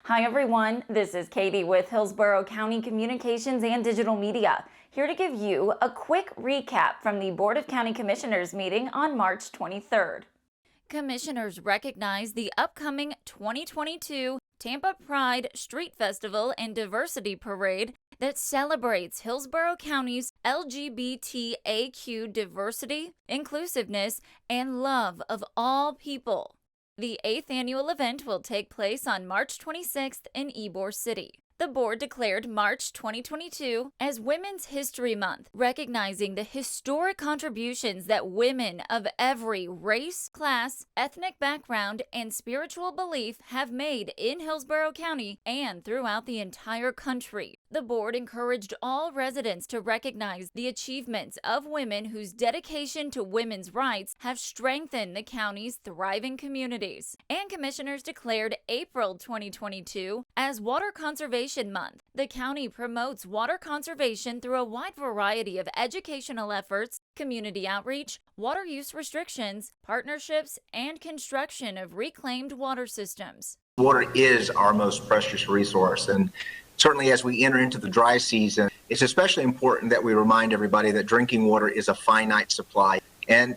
Hi everyone, this is Katie with Hillsborough County Communications and Digital Media, here to give you a quick recap from the Board of County Commissioners meeting on March 23rd. Commissioners recognize the upcoming 2022 Tampa Pride Street Festival and Diversity Parade that celebrates Hillsborough County's LGBTAQ diversity, inclusiveness, and love of all people. The 8th annual event will take place on March 26th in Ybor City. The board declared March 2022 as Women's History Month, recognizing the historic contributions that women of every race, class, ethnic background, and spiritual belief have made in Hillsborough County and throughout the entire country. The board encouraged all residents to recognize the achievements of women whose dedication to women's rights have strengthened the county's thriving communities. And commissioners declared April 2022 as Water Conservation Month. The county promotes water conservation through a wide variety of educational efforts, community outreach, water use restrictions, partnerships, and construction of reclaimed water systems. Water is our most precious resource, and certainly as we enter into the dry season, it's especially important that we remind everybody that drinking water is a finite supply. And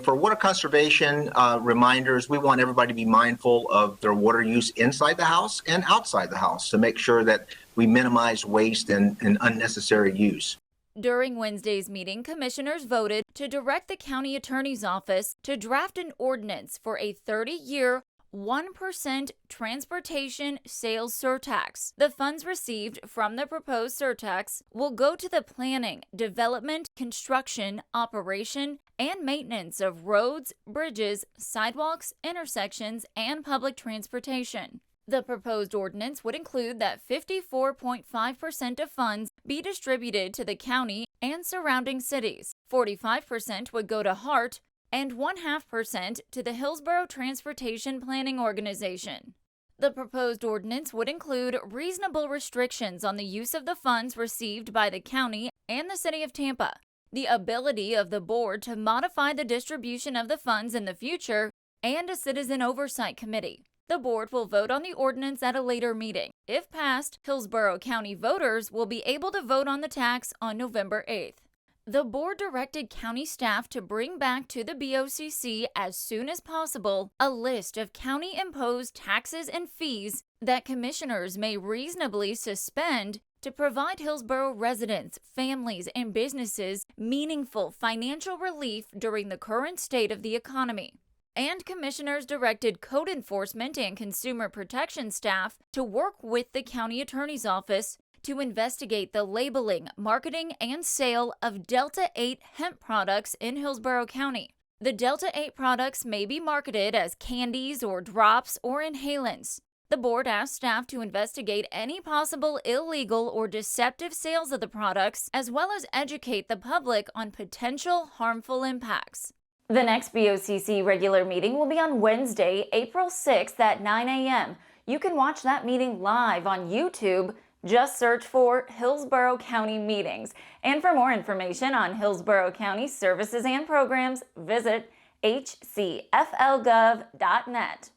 for water conservation reminders, we want everybody to be mindful of their water use inside the house and outside the house to make sure that we minimize waste and unnecessary use. During Wednesday's meeting, commissioners voted to direct the county attorney's office to draft an ordinance for a 30-year 1% transportation sales surtax. The funds received from the proposed surtax will go to the planning, development, construction, operation, and maintenance of roads, bridges, sidewalks, intersections, and public transportation. The proposed ordinance would include that 54.5% of funds be distributed to the county and surrounding cities. 45% would go to HART, and 0.5% to the Hillsborough Transportation Planning Organization. The proposed ordinance would include reasonable restrictions on the use of the funds received by the county and the city of Tampa, the ability of the board to modify the distribution of the funds in the future, and a citizen oversight committee. The board will vote on the ordinance at a later meeting. If passed, Hillsborough County voters will be able to vote on the tax on November 8th. The board directed county staff to bring back to the BOCC as soon as possible a list of county-imposed taxes and fees that commissioners may reasonably suspend to provide Hillsborough residents, families, and businesses meaningful financial relief during the current state of the economy. And commissioners directed code enforcement and consumer protection staff to work with the county attorney's office to investigate the labeling, marketing, and sale of Delta 8 hemp products in Hillsborough County. The Delta 8 products may be marketed as candies or drops or inhalants. The board asked staff to investigate any possible illegal or deceptive sales of the products, as well as educate the public on potential harmful impacts. The next BOCC regular meeting will be on Wednesday, April 6th at 9 a.m. You can watch that meeting live on YouTube. Just search for Hillsborough County Meetings. And for more information on Hillsborough County services and programs, visit hcflgov.net.